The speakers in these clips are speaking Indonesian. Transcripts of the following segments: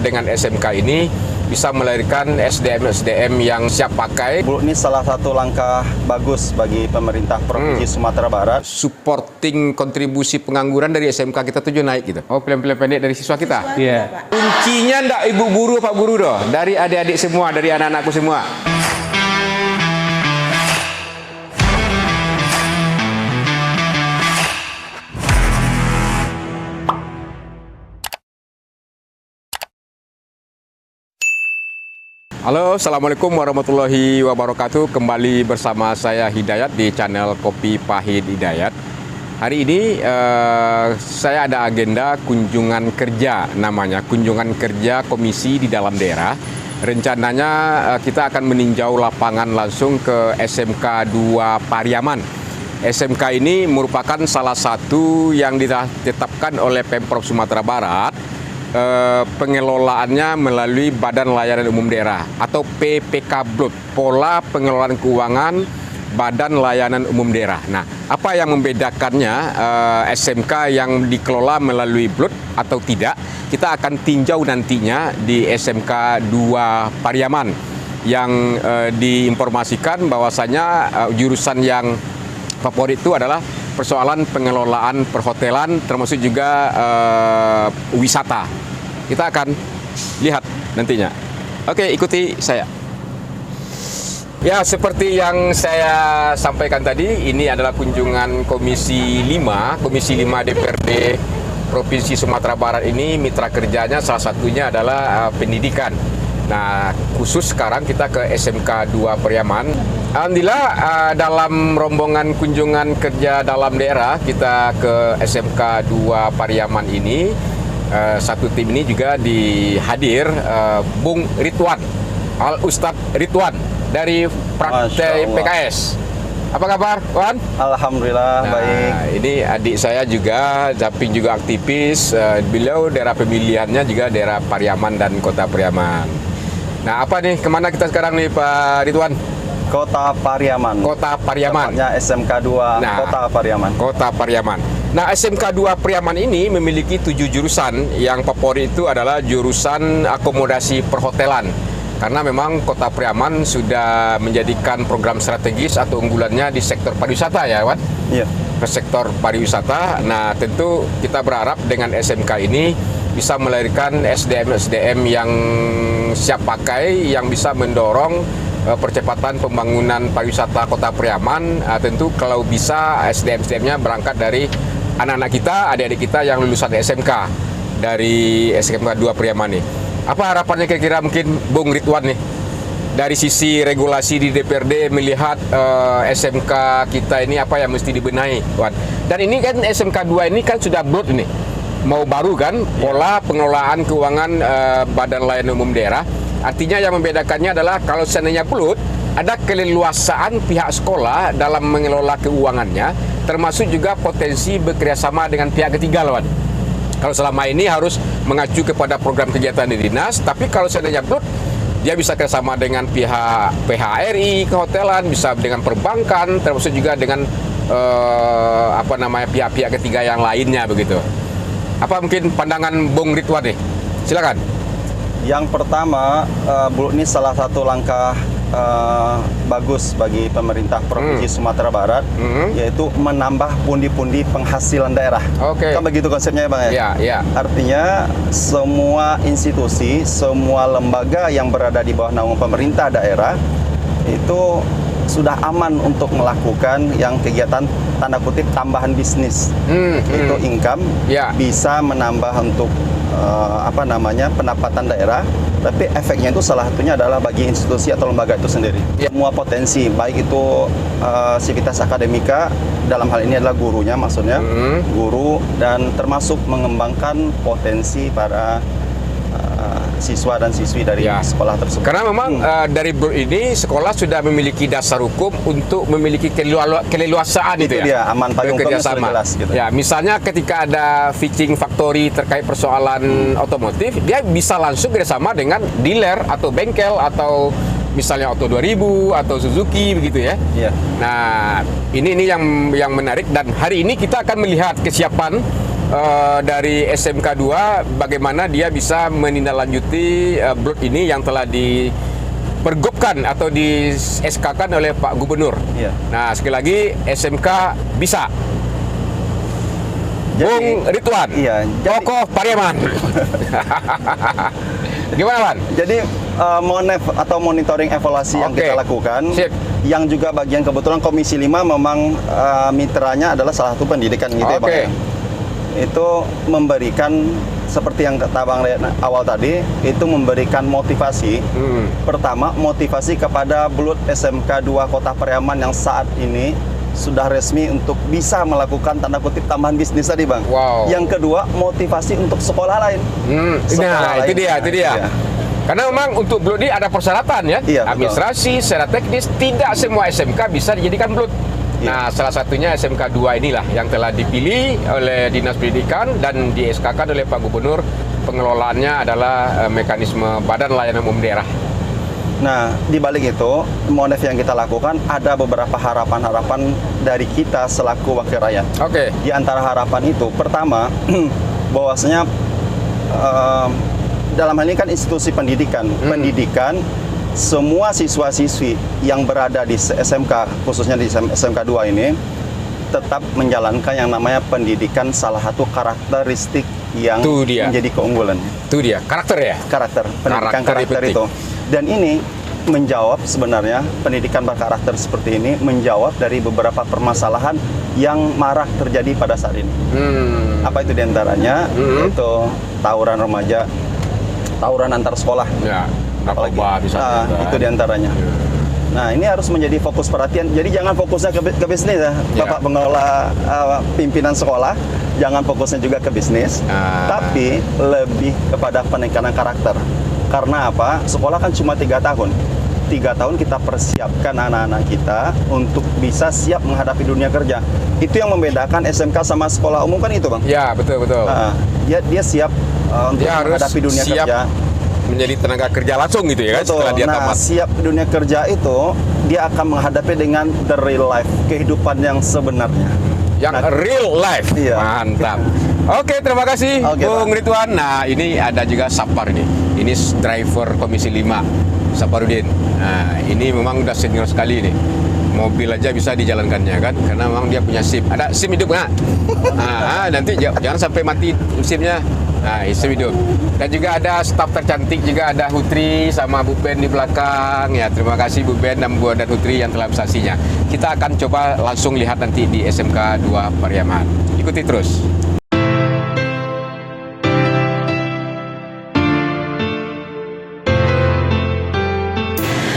dengan SMK ini bisa melahirkan SDM-SDM yang siap pakai. Bu, ini salah satu langkah bagus bagi pemerintah Provinsi Sumatera Barat. Supporting kontribusi pengangguran dari SMK kita tuh naik gitu. Oh, plan-plan pendek dari siswa kita? Iya. Kuncinya ndak ibu guru, pak guru doh, dari adik-adik semua, dari anak-anakku semua. Halo, Assalamualaikum warahmatullahi wabarakatuh. Kembali bersama saya Hidayat di channel Kopi Pahit Hidayat. Hari ini saya ada agenda kunjungan kerja, namanya kunjungan kerja komisi di dalam daerah. Rencananya kita akan meninjau lapangan langsung ke SMK 2 Pariaman. SMK ini merupakan salah satu yang ditetapkan oleh Pemprov Sumatera Barat. Pengelolaannya melalui Badan Layanan Umum Daerah atau PPK BLUT, Pola Pengelolaan Keuangan Badan Layanan Umum Daerah. Nah, apa yang membedakannya SMK yang dikelola melalui BLUT atau tidak, kita akan tinjau nantinya di SMK 2 Pariaman yang diinformasikan bahwasanya jurusan yang favorit itu adalah persoalan pengelolaan perhotelan, termasuk juga wisata. Kita akan lihat nantinya. Oke, ikuti saya. Ya, seperti yang saya sampaikan tadi, ini adalah kunjungan Komisi 5 DPRD Provinsi Sumatera Barat ini. Mitra kerjanya salah satunya adalah pendidikan. Nah, khusus sekarang kita ke SMK 2 Pariaman. Alhamdulillah dalam rombongan kunjungan kerja dalam daerah kita ke SMK 2 Pariaman ini, satu tim ini juga dihadir Bung Ridwan, Al Ustadz Ridwan dari Partai PKS. Apa kabar, Wan? Alhamdulillah, baik. Ini adik saya juga, Zaping juga aktivis. Beliau daerah pemilihannya juga daerah Pariaman dan Kota Pariaman. Nah, apa nih? Kemana kita sekarang nih, Pak Ridwan? Kota Pariaman. Kota Pariaman. Tepatnya SMK 2 Kota Pariaman. Kota Pariaman. Nah, SMK 2 Pariaman ini memiliki 7 jurusan. Yang favorit itu adalah jurusan akomodasi perhotelan. Karena memang Kota Pariaman sudah menjadikan program strategis atau unggulannya di sektor pariwisata, ya, Wan? Iya. Ke sektor pariwisata. Nah, tentu kita berharap dengan SMK ini bisa melahirkan SDM-SDM yang siap pakai, yang bisa mendorong percepatan pembangunan pariwisata Kota Pariaman. Tentu kalau bisa SDM-SDM-nya berangkat dari anak-anak kita, adik-adik kita yang lulusan SMK dari SMK 2 Pariaman nih. Apa harapannya kira-kira mungkin Bung Ridwan nih? Dari sisi regulasi di DPRD melihat SMK kita ini apa yang mesti dibenahi, Wan? Dan ini kan SMK 2 ini kan sudah BLUT ini. Mau baru kan, Pola Pengelolaan Keuangan Badan Layanan Umum Daerah. Artinya yang membedakannya adalah kalau seandainya BLUT, ada keleluasaan pihak sekolah dalam mengelola keuangannya, termasuk juga potensi bekerjasama dengan pihak ketiga, lawan. Kalau selama ini harus mengacu kepada program kegiatan di dinas, tapi kalau seandainya BLUT, dia bisa kerjasama dengan pihak PHRI, kehotelan, bisa dengan perbankan, termasuk juga dengan pihak-pihak ketiga yang lainnya begitu. Apa mungkin pandangan Bung Ridwan nih? Silakan. Yang pertama, Bu, ini salah satu langkah bagus bagi pemerintah Provinsi Sumatera Barat, yaitu menambah pundi-pundi penghasilan daerah. Oke. Kan begitu konsepnya ya, Bang, ya? Ya, ya. Artinya semua institusi, semua lembaga yang berada di bawah naungan pemerintah daerah itu sudah aman untuk melakukan yang kegiatan tanda kutip tambahan bisnis. Itu income, bisa menambah untuk pendapatan daerah, tapi efeknya itu salah satunya adalah bagi institusi atau lembaga itu sendiri. Semua potensi, baik itu sivitas akademika, dalam hal ini adalah gurunya maksudnya, guru, dan termasuk mengembangkan potensi para siswa dan siswi dari sekolah tersebut. Karena memang dari BLUT ini sekolah sudah memiliki dasar hukum untuk memiliki keleluasaan itu ya. Dia aman payung hukumnya sudah jelas gitu. Ya, misalnya ketika ada fitching factory terkait persoalan otomotif, dia bisa langsung bersama dengan dealer atau bengkel atau misalnya Auto 2000 atau Suzuki begitu ya. Iya. Nah, ini yang menarik, dan hari ini kita akan melihat kesiapan dari SMK 2 bagaimana dia bisa menindaklanjuti Blud ini yang telah dipergubkan atau di SK-kan oleh Pak Gubernur. Iya. Nah, sekali lagi SMK bisa. Bung Ridwan, Iya, tokoh Pariaman. Gimana, Pan? Jadi monitoring evaluasi yang Oke. kita lakukan, Sip. yang juga bagian kebetulan Komisi 5 memang mitranya adalah salah satu pendidikan gitu ya Bang. Oke. Ya. Itu memberikan seperti yang kata Bang Rian awal tadi, itu memberikan motivasi. Pertama, motivasi kepada Blud SMK 2 Kota Pariaman yang saat ini sudah resmi untuk bisa melakukan tanda kutip tambahan bisnis tadi Bang. Wow. Yang kedua, motivasi untuk sekolah lain. Nah, itu dia. Iya. Karena memang untuk Blud ini ada persyaratan ya, Iya, betul. administrasi, secara teknis tidak semua SMK bisa dijadikan Blud. Iya. Nah, salah satunya SMK 2 inilah yang telah dipilih oleh Dinas Pendidikan dan di SK-kan oleh Pak Gubernur. Pengelolaannya adalah mekanisme Badan Layanan Umum Daerah. Nah, di balik itu, Monef yang kita lakukan ada beberapa harapan-harapan dari kita selaku wakil rakyat. Oke. Di antara harapan itu, pertama, bahwasanya dalam hal ini kan institusi pendidikan, semua siswa-siswi yang berada di SMK, khususnya di SMK 2 ini, tetap menjalankan yang namanya pendidikan, salah satu karakteristik yang Itu dia. menjadi keunggulan. Itu dia, karakter ya. Pendidikan karakter penting. itu. Dan ini menjawab sebenarnya pendidikan berkarakter seperti ini menjawab dari beberapa permasalahan yang marak terjadi pada saat ini. Apa itu diantaranya? Itu tawuran remaja, tawuran antar sekolah. Ya, narkoba bisa. Itu diantaranya. Nah, ini harus menjadi fokus perhatian. Jadi jangan fokusnya ke bisnis ya, Bapak pengelola pimpinan sekolah. Jangan fokusnya juga ke bisnis, tapi lebih kepada penekanan karakter. Karena apa? Sekolah kan cuma 3 tahun. 3 tahun kita persiapkan anak-anak kita untuk bisa siap menghadapi dunia kerja. Itu yang membedakan SMK sama sekolah umum kan itu, Bang. Ya, betul. Dia siap untuk Dia harus menghadapi dunia siap kerja. menjadi tenaga kerja langsung gitu ya kan, setelah dia tamat. Siap dunia kerja itu dia akan menghadapi dengan the real life, kehidupan yang sebenarnya. Yang real life. Iya. Mantap. Oke, terima kasih Bung Ridwan. Nah, ini ada juga Sapar ini. Ini driver Komisi 5, Saparudin. Nah, ini memang udah senior sekali nih. Mobil aja bisa dijalankannya kan, karena memang dia punya SIM. Ada SIM hidup nggak? Nah, nanti jangan sampai mati SIM-nya. Nah, SIM hidup. Dan juga ada staf tercantik juga, ada Hutri sama Bu Ben di belakang. Ya, terima kasih Bu Ben dan Bu dan Hutri yang telah bersaksinya. Kita akan coba langsung lihat nanti di SMK 2 Pariaman. Ikuti terus.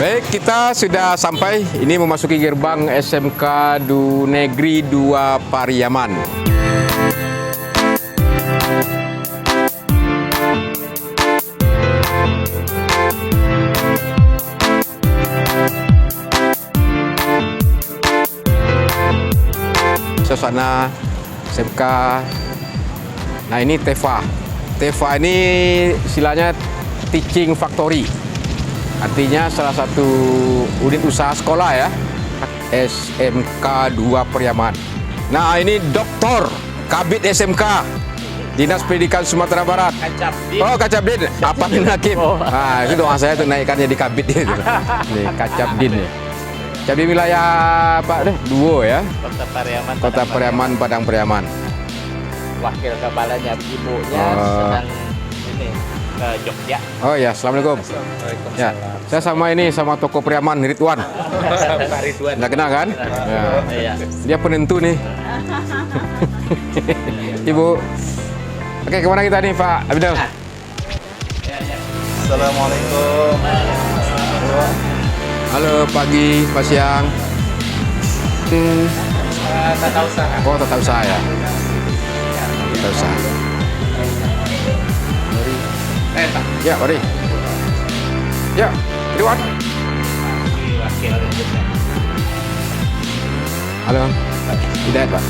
Baik, kita sudah sampai. Ini memasuki gerbang SMK Negeri 2 Pariaman. Suasana SMK. Nah, ini TEFA. TEFA ini istilahnya Teaching Factory. Artinya salah satu unit usaha sekolah ya, SMK 2 Pariaman. Nah, ini Doktor Kabid SMK Dinas Pendidikan Sumatera Barat. Kacabdin. Oh, Kacabdin. Apa nih Hakim? Nah, itu doa saya tuh naikkannya di Kabid itu. Nih, Kacabdin ya. Jadi wilayah Pak deh, Duo ya. Kota Pariaman. Kota Pariaman, Padang Pariaman. Wakil kepalanya ibunya sedang ini ke Jogja. Oh ya, assalamualaikum. Ya, saya sama ini sama toko Pariaman Ridwan. Pak Ridwan. Nggak kenal kan? Ya. Iya. Dia penentu nih. Ibu. Oke, kemana kita nih Pak Abidal? Assalamualaikum. Halo, pagi, Pak siang. Tata usaha. Oh, tata usaha ya. Tata usaha. Ya, mari. Ya, Ridwan. Wakil. Halo, Hidayat Pak.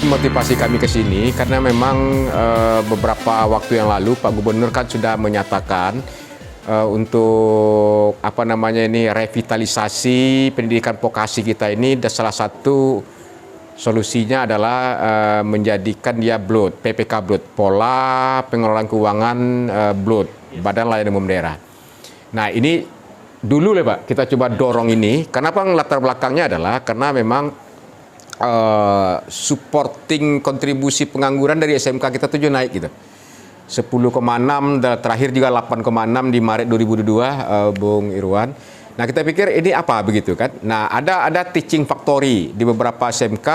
Motivasi kami ke sini karena memang beberapa waktu yang lalu Pak Gubernur kan sudah menyatakan untuk apa namanya ini revitalisasi pendidikan vokasi kita ini, dan salah satu solusinya adalah menjadikan dia BLUT, PPK BLUT, Pola Pengelolaan Keuangan BLUT, Badan Layanan Umum Daerah. Nah ini dulu lah Pak, kita coba dorong ini. Kenapa latar belakangnya adalah karena memang supporting kontribusi pengangguran dari SMK kita tuh naik gitu. 10,6 terakhir juga 8,6 di Maret 2022 Bung Irwan. Nah kita pikir ini apa begitu kan? Nah ada teaching factory di beberapa SMK.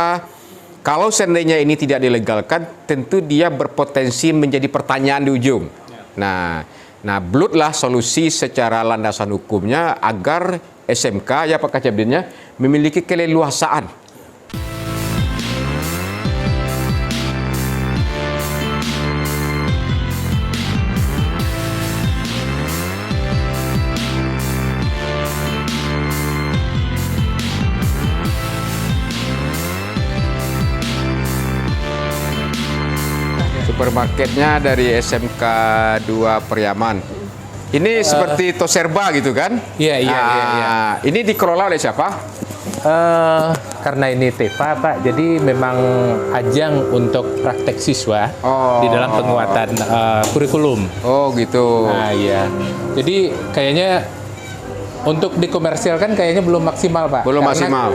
Kalau seandainya ini tidak dilegalkan, tentu dia berpotensi menjadi pertanyaan di ujung. Nah BLUT lah solusi secara landasan hukumnya agar SMK ya Pak Kacabdinnya memiliki keleluasaan. Supermarketnya dari SMK 2 Periaman. Ini seperti Toserba gitu kan? Iya. Ini dikelola oleh siapa? Karena ini TEPA Pak, jadi memang ajang untuk praktek siswa di dalam penguatan kurikulum. Oh gitu. Nah iya. Jadi kayaknya untuk dikomersialkan kayaknya belum maksimal Pak. Belum maksimal.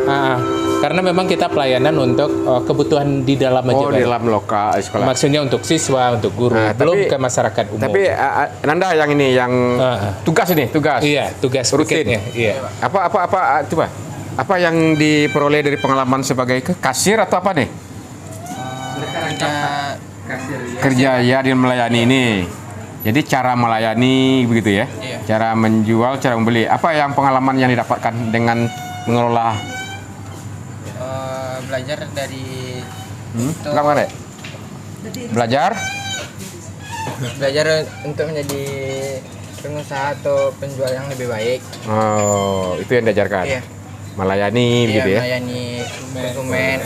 Karena memang kita pelayanan untuk kebutuhan di dalam aja Pak. Di dalam lokal sekolah. Maksudnya untuk siswa, untuk guru, belum ke masyarakat umum. Tapi Nanda yang ini yang tugas ini, tugas. Iya, tugas rutin. Iya. Apa coba? Apa yang diperoleh dari pengalaman sebagai kasir atau apa nih? Kerja ya di melayani ini. Jadi cara melayani begitu ya? Iya. Cara menjual, cara membeli. Apa yang pengalaman yang didapatkan dengan mengelola? Belajar dari Enggak mana? Belajar untuk menjadi pengusaha atau penjual yang lebih baik. Oh, itu yang diajarkan. Iya. Melayani begitu ya. Melayani konsumen.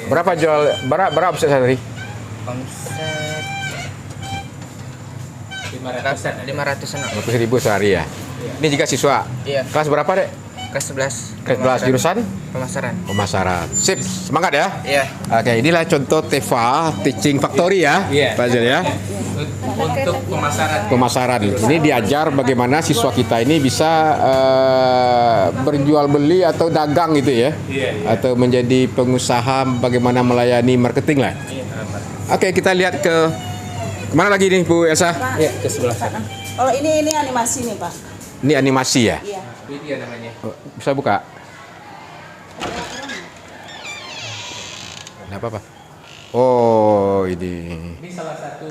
Berapa jual? Berapa omset sehari? Omset 500-an. 50.000 sehari ya. Ini juga siswa. Iya. Kelas berapa, Dek? Kelas 11. Kelas 11 jurusan? Pemasaran. Pemasaran. Sip, semangat ya. Iya. Oke, inilah contoh TEFA Teaching Factory ya, Iya. Pak Zul ya. Untuk Pemasaran. Ini diajar bagaimana siswa kita ini bisa berjual beli atau dagang gitu ya. Iya. Atau menjadi pengusaha, bagaimana melayani marketing lah. Oke, kita lihat ke mana lagi nih Bu Elsa? Iya, ke sebelah sana. Kalau ini animasi nih Pak. Ini animasi ya? Iya. Video namanya. Bisa buka? Ada apa? Oh, ini. Ini salah satu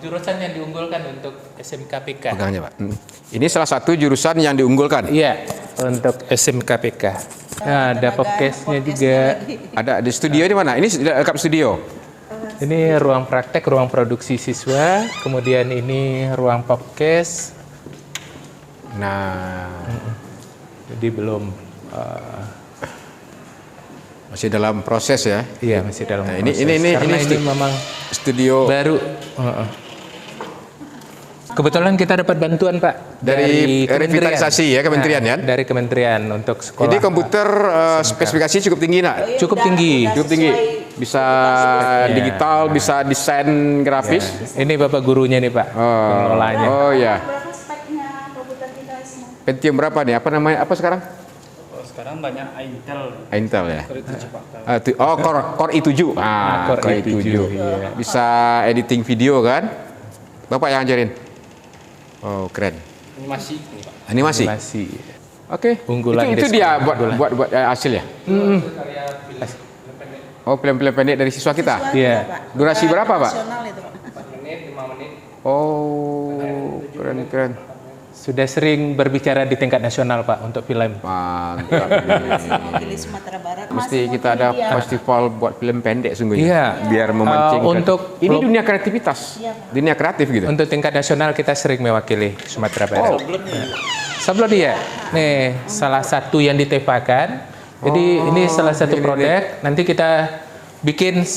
jurusan yang diunggulkan untuk SMKPK. Pegangnya, Pak. Ini salah satu jurusan yang diunggulkan. Iya, untuk SMKPK. Nah, ada podcastnya juga. Ada di studio ini mana? Ini dekat studio. Ini ruang praktek, ruang produksi siswa. Kemudian ini ruang podcast. Nah, Jadi belum. masih dalam proses ya. Iya, masih dalam Nah, proses. ini Karena ini memang studio baru. Kebetulan kita dapat bantuan Pak dari revitalisasi ya, kementerian ya. Dari kementerian untuk sekolah. Jadi komputer spesifikasi cukup tinggi nak? Cukup tinggi. Cukup tinggi. Bisa digital, bisa desain grafis. Ini Bapak gurunya nih Pak, pengelolanya. Oh ya. Berapa speknya komputer kita semua? Pentium berapa nih? Apa namanya? Apa sekarang? Sekarang banyak Intel. Intel ya. Core i7. Core i7. Iya. Bisa editing video kan? Bapak yang ajarin. Oh, keren. Animasi. Animasi. Masih. Oke. Unggulan Itu di dia sekolah. buat hasil ya? Oh, film-film pendek dari siswa kita. Iya. Durasi berapa, Pak? Nasional itu Pak. 4 menit, 5 menit. Oh, keren. Sudah sering berbicara di tingkat nasional Pak untuk film. Mantap. Mewakili Sumatera Barat. Mesti Masih kita ada multimedia. festival buat film pendek sungguhnya. Iya. Biar memancing. Untuk ini dunia kreativitas. Iya. Dunia kreatif gitu. Untuk tingkat nasional kita sering mewakili Sumatera Barat. Sablon ya. Nih, salah satu yang ditepakan. Jadi ini salah satu produk. Nanti kita bikin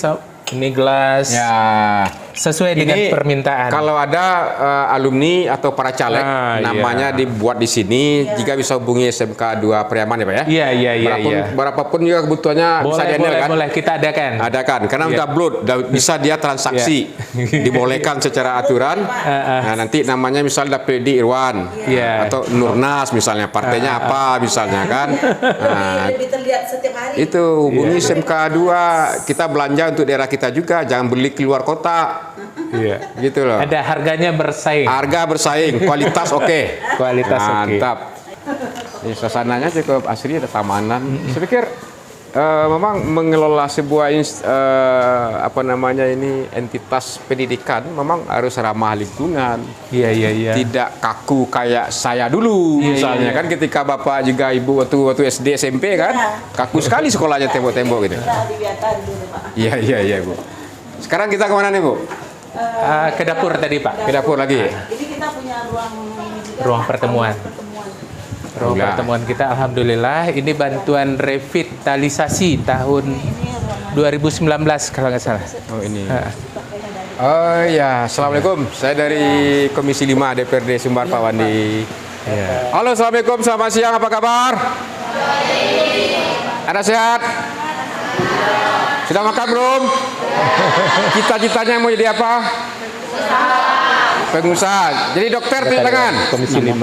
ini gelas. Ya. Sesuai dengan permintaan. Kalau ada alumni atau para caleg namanya dibuat di sini, jika bisa hubungi SMK 2 Priaman ya Pak ya. Iya. Berapapun juga kebutuhannya bisa dihandle kan. Boleh, kita adakan. Adakan, karena udah upload, bisa dia transaksi, dibolehkan secara aturan. Nah, nanti namanya misalnya Pedi Irwan atau Nurnas misalnya, partainya apa misalnya kan. Nah, Lebih terlihat setiap hari. itu hubungi SMK 2, kita belanja untuk daerah kita juga, jangan beli keluar kota. Gitu loh. Ada harganya bersaing. Harga bersaing, kualitas oke. Kualitas oke. Mantap. Ini suasananya cukup asri, ada tamanan. Saya pikir memang mengelola sebuah entitas pendidikan memang harus ramah lingkungan. Iya. Tidak kaku kayak saya dulu misalnya kan, ketika Bapak juga Ibu waktu SD SMP kan, kaku sekali sekolahnya, tembok-tembok gitu. Kita dibiarkan dulu Pak. Iya Bu. Sekarang kita kemana nih Bu? Ke dapur tadi Pak. Ke dapur lagi. Ini kita punya ruang ini juga, Ruang Pak, pertemuan. Ruang pertemuan kita alhamdulillah ini bantuan revitalisasi tahun 2019 kalau nggak salah. Oh ini. Oh ya, assalamualaikum. Saya dari Komisi 5 DPRD Sumbar Pak Wandi. Halo, assalamualaikum. Selamat siang. Apa kabar? Ada sehat? Sudah makan belum? Cita-citanya mau jadi apa? Pengusaha. Jadi dokter di tangan. Komisi 5.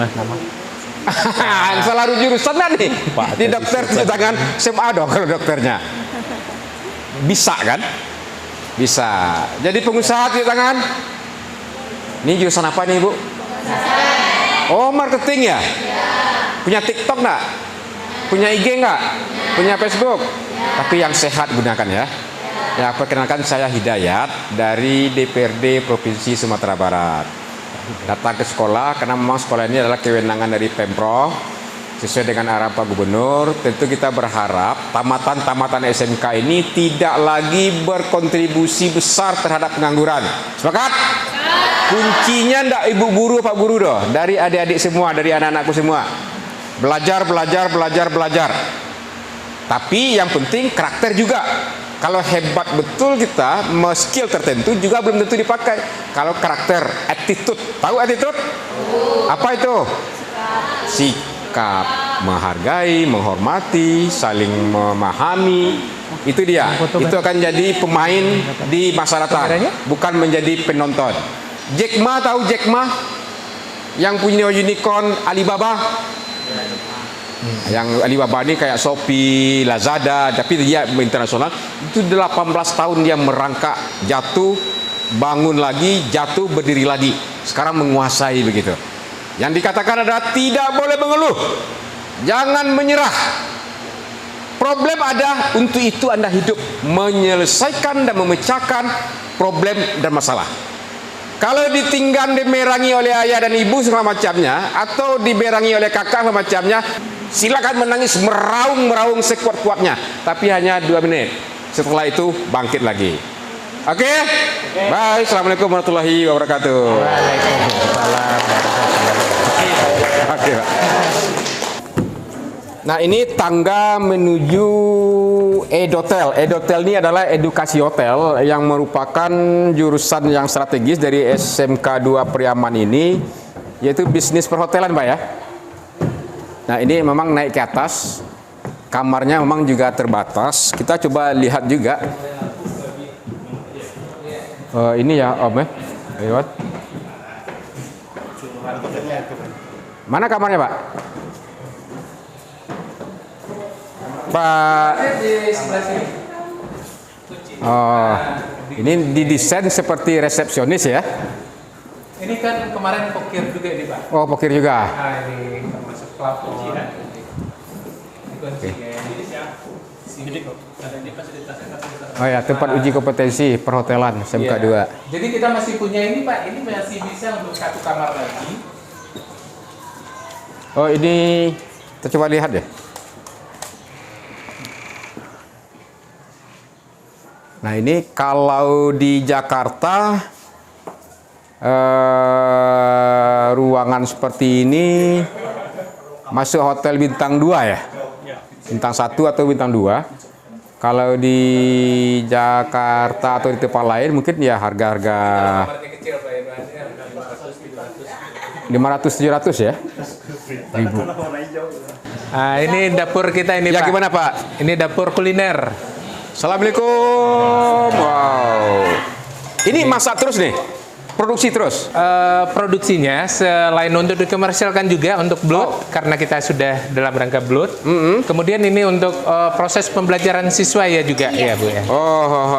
Selalu jurusan kan nih. Di dokter di tangan SMA dong kalau dokternya. Bisa kan? Bisa. Jadi pengusaha di tangan. Ini jurusan apa nih Bu? Oh, marketing ya? Punya TikTok nggak? Punya IG nggak? Punya Facebook? Tapi yang sehat gunakan ya. Ya, perkenalkan saya Hidayat dari DPRD Provinsi Sumatera Barat. Datang ke sekolah karena memang sekolah ini adalah kewenangan dari Pemprov sesuai dengan arahan Pak Gubernur. Tentu kita berharap tamatan-tamatan SMK ini tidak lagi berkontribusi besar terhadap pengangguran. Sepakat? Kuncinya ndak Ibu Guru, Pak Guru doh, dari adik-adik semua, dari anak-anakku semua. Belajar. Tapi yang penting karakter juga. Kalau hebat betul kita, skill tertentu juga belum tentu dipakai. Kalau karakter, attitude, tahu attitude? Apa itu? Sikap, menghargai, menghormati, saling memahami. Itu dia. Itu akan jadi pemain di masyarakat, bukan menjadi penonton. Jack Ma, tahu Jack Ma? Yang punya unicorn Alibaba. Yang Alibaba ini kayak Shopee, Lazada, tapi dia internasional. Itu 18 tahun dia merangkak, jatuh, bangun lagi, jatuh, berdiri lagi. Sekarang menguasai begitu. Yang dikatakan adalah tidak boleh mengeluh, jangan menyerah. Problem ada, untuk itu Anda hidup, menyelesaikan dan memecahkan problem dan masalah. Kalau ditinggal dimerangi oleh ayah dan ibu segala macamnya, atau diberangi oleh kakak segala macamnya, silakan menangis meraung-meraung sekuat-kuatnya, tapi hanya 2 menit. Setelah itu bangkit lagi. Oke? Baik, assalamualaikum warahmatullahi wabarakatuh. Waalaikumsalam. Oke, Pak. Nah, ini tangga menuju Edotel. Edotel ini adalah edukasi hotel yang merupakan jurusan yang strategis dari SMK 2 Priaman ini, yaitu bisnis perhotelan, Pak ya. Nah, ini memang naik ke atas, kamarnya memang juga terbatas. Kita coba lihat juga. Ini ya Om ya. Lewat. Mana kamarnya Pak? Pak. Oh, ini didesain seperti resepsionis ya? Ini kan kemarin pokir juga ini Pak. Oh, pokir juga. Nah, ini termasuk plafon. Ini kuncinya. Oh ya, tempat uji kompetensi perhotelan SMK 2. Jadi kita masih punya ini Pak, ini masih bisa untuk 1 kamar lagi. Oh, ini kita coba lihat deh. Nah, ini kalau di Jakarta ruangan seperti ini masuk hotel bintang 2 ya? Bintang 1 atau bintang 2. Kalau di Jakarta atau di tempat lain mungkin ya harga-harga 500-700 ya. Ribu. Ah, ini dapur kita ini, Ya Pak. gimana Pak? Ini dapur kuliner. Assalamualaikum. Wow. Ini masak terus nih? Produksi terus? Produksinya selain untuk dikomersialkan juga untuk blood karena kita sudah dalam rangka blood. Kemudian ini untuk proses pembelajaran siswa ya juga ya Bu ya.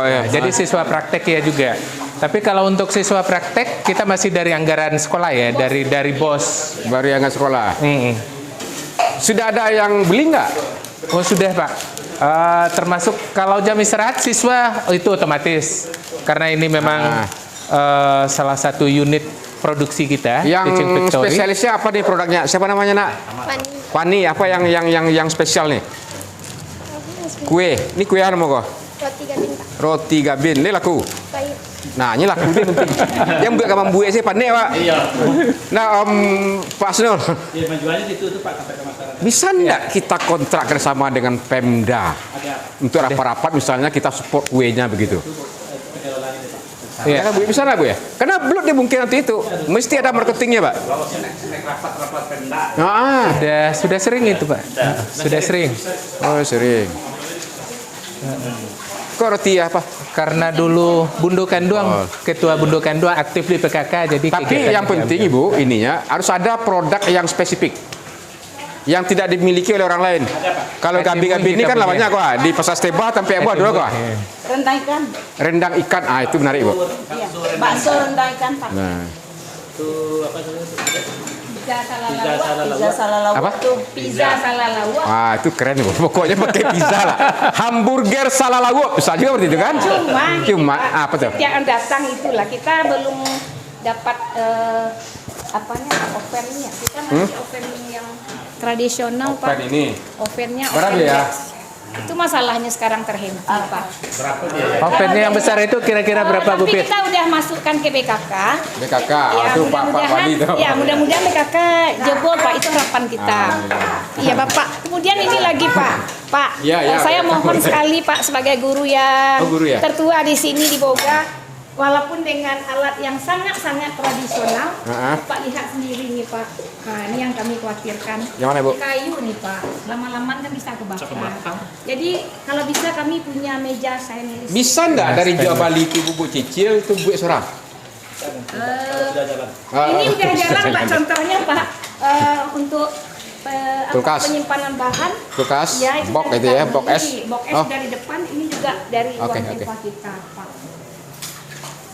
Ya. Jadi siswa praktek ya juga. Tapi kalau untuk siswa praktek kita masih dari anggaran sekolah ya, dari BOS. Baru yang sekolah. Sudah ada yang beli nggak? Oh sudah Pak. Termasuk kalau jam istirahat siswa itu otomatis karena ini memang salah satu unit produksi kita. Yang Teaching Factory. spesialisnya apa nih produknya? Siapa namanya nak? Pani. Apa yang spesial nih? Kue. Ini kue apa mau kok? Roti gabin, Pak. Roti gabin. Ini laku. Baik. Nah, ini laku dia penting. Yang buat kamu buat sih pandai Pak. Iya. Nah, Pak Asnul. Ya, penjualnya itu Pak sampai ke masyarakat. Bisa nggak kita kontrak kerjasama dengan Pemda untuk rapat-rapat misalnya kita support kuenya begitu? Iya. Ya, Bu, bisa nggak Bu ya? Karena belum dia mungkin nanti itu mesti ada marketingnya Pak. Sudah sering itu Pak. Sudah sering. Oh sering. Kok roti apa? Karena dulu Bundukan Doang, ketua Bundukan Doang aktif di PKK, jadi Tapi kegiatannya yang penting Ibu ininya harus ada produk yang spesifik yang tidak dimiliki oleh orang lain. Kalau gabi-gabi ini kan lawannya kok di pasar Steba sampai buah dulu kok. Rendang ikan. Rendang ikan, itu menarik Ibu. Iya. Bakso rendang ikan Pak. Nah, Pizza salalawak. Apa? Tuh, pizza salalawak. itu keren Ibu. Pokoknya pakai pizza lah. Hamburger salalawak, bisa juga seperti itu kan? Cuma apa tuh? Yang datang itulah kita belum dapat ovennya. Kita masih oven yang tradisional Pak. ini. Ovennya Berapa oven ya? gas. Itu masalahnya sekarang terhenti Pak. Ovennya yang besar itu kira-kira berapa Bu Tapi Pit? kita udah masukkan ke BKK. BKK, Ya, itu Pak Wali itu. ya mudah-mudahan BKK jebol Pak, itu harapan kita. Iya Bapak. Kemudian ini lagi Pak. Ya, Saya mohon sekali Pak sebagai guru yang guru ya? tertua di sini di Boga. Walaupun dengan alat yang sangat-sangat tradisional, Pak lihat sendiri nih Pak. Nah ini yang kami khawatirkan. Yang mana Bu? Kayu nih Pak. Lama-lama kan bisa kebakar. Jadi kalau bisa kami punya meja sandwich. Bisa nggak dari Jawa Bali itu Bubuk cicil itu buat seorang? Ini udah jalan Pak, contohnya Pak untuk Kulkas. penyimpanan bahan. Kulkas, Ya, itu box dari itu ya, kami. box es. Box es Oh. dari depan, ini juga dari Oke, ruang oke. info kita Pak.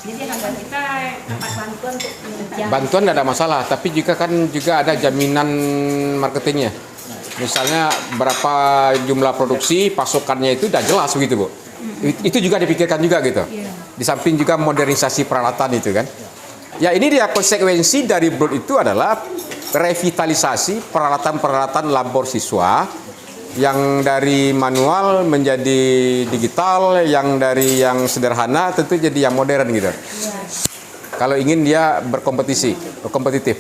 Jadi hambatan kita dapat bantuan untuk mengejar. Bantuan tidak ada masalah, tapi juga ada jaminan marketingnya. Misalnya berapa jumlah produksi, pasokannya itu udah jelas begitu Bu. Itu juga dipikirkan juga gitu. Di samping juga modernisasi peralatan itu kan. Ya ini dia konsekuensi dari Blood itu adalah revitalisasi peralatan-peralatan labor siswa yang dari manual menjadi digital, yang dari yang sederhana tentu jadi yang modern gitu. Kalau ingin dia kompetitif.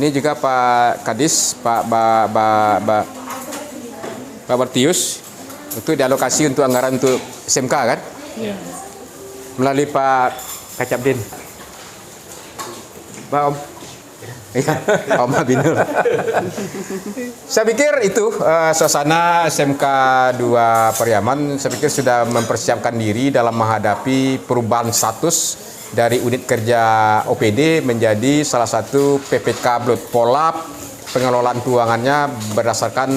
Ini juga Pak Kadis, Pak Bartius itu dialokasi untuk anggaran untuk SMK kan? Melalui Pak Kacapdin. Pak Om. Iya, Om Abinul. Saya pikir itu suasana SMK 2 Pariaman, saya pikir sudah mempersiapkan diri dalam menghadapi perubahan status dari unit kerja OPD menjadi salah satu PPK Blood. Pola pengelolaan keuangannya berdasarkan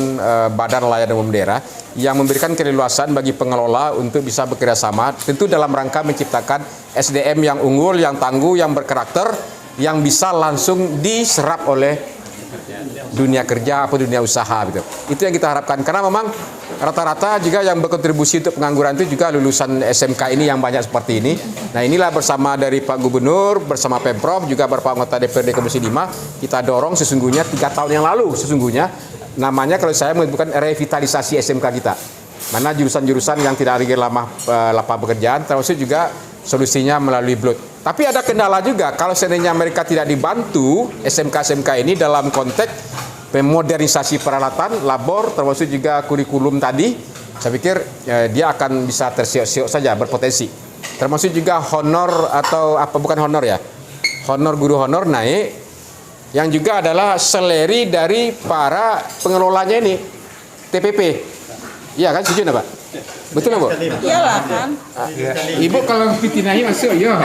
Badan Layanan Umum Daerah yang memberikan keleluasan bagi pengelola untuk bisa bekerja sama, tentu dalam rangka menciptakan SDM yang unggul, yang tangguh, yang berkarakter, yang bisa langsung diserap oleh dunia kerja atau dunia usaha gitu. Itu yang kita harapkan karena memang rata-rata juga yang berkontribusi untuk pengangguran itu juga lulusan SMK ini yang banyak seperti ini. Nah inilah bersama dari Pak Gubernur, bersama Pemprov, juga beberapa anggota DPRD Komisi 5 kita dorong sesungguhnya 3 tahun yang lalu sesungguhnya namanya kalau saya menyebutkan revitalisasi SMK kita. Mana jurusan-jurusan yang tidak lagi lapangan pekerjaan termasuk juga solusinya melalui Blood. Tapi ada kendala juga kalau seandainya mereka tidak dibantu SMK-SMK ini dalam konteks pemodernisasi peralatan, labor, termasuk juga kurikulum tadi, saya pikir dia akan bisa tersiok-siok saja, berpotensi. Termasuk juga honor atau apa, bukan honor ya, honor guru honor naik, yang juga adalah seleri dari para pengelolanya ini, TPP. Iya kan, setuju nggak Pak? Betul nggak Bu? Iyalah kan. Ibu kalau fitinahi masuk, ya.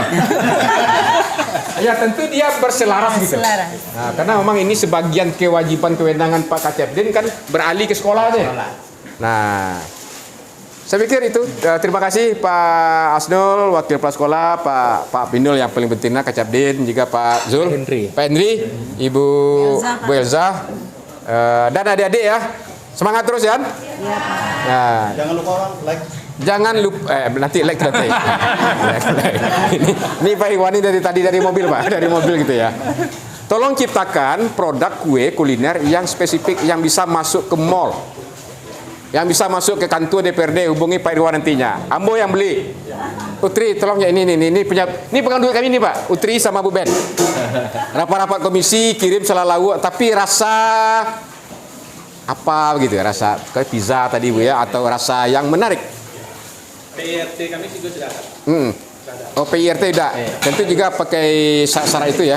Ya tentu dia berselaras gitu. Selaras. Nah, karena memang ini sebagian kewajiban kewenangan Pak Kacapden kan beralih ke sekolahnya. Nah, saya pikir itu. Terima kasih Pak Asnul, Wakil Kepala Sekolah, Pak Pinul yang paling pentingnya, Kacapden, juga Pak Zul, Pak Henry, Ibu Bu Elza, dan adik-adik ya. Semangat terus ya. Iya, Pak. Nah, Jangan lupa orang like. jangan lupa nanti like nanti. ini Pak Iwani dari mobil Pak, dari mobil gitu ya. Tolong ciptakan produk kue kuliner yang spesifik, yang bisa masuk ke mall, yang bisa masuk ke kantor DPRD. Hubungi Pak Irwan nantinya. Ambo yang beli. Utri, tolong ya, ini pegang duit kami ini Pak. Utri sama Bu Ben. Rapat-rapat komisi kirim selalu, tapi rasa apa begitu ya, rasa kayak pizza tadi Bu ya, atau rasa yang menarik. PIRT kami juga sudah ada. Oh, PIRT tidak. Tentu juga pakai syarat itu ya.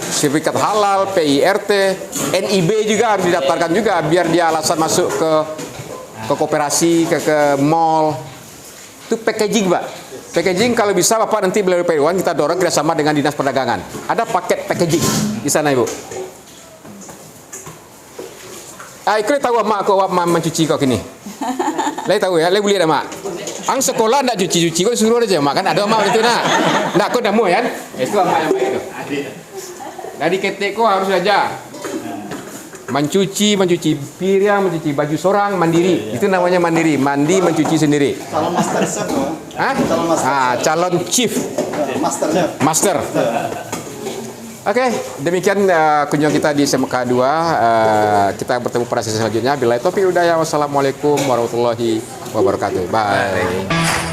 Sertifikat halal, PIRT, NIB juga harus didaftarkan juga biar dia alasan masuk ke koperasi, ke mall. Itu packaging Pak. Packaging kalau bisa Bapak nanti melalui Pak Irwan kita dorong kerjasama dengan Dinas Perdagangan. Ada paket packaging di sana Ibu. Ikut tahu mak kau mencuci kau kini. Lai tahu ya, lai boleh dah mak. Ang sekolah nak cuci-cuci kau suruh aja mak kan, ada mak itu nak. Nak kau dah mau kan? Itu mak yang baik tu. Dari ketek kau harus aja. Mencuci piring, mencuci baju seorang mandiri. Itu namanya mandiri, mandi mencuci sendiri. Calon master chef loh. Hah? Calon master. Calon chief. Master chef. Master. Oke, demikian kunjungan kita di SMK 2. Kita bertemu pada sesi selanjutnya. Billahi taufiq hidayah. Wassalamualaikum warahmatullahi wabarakatuh. Bye.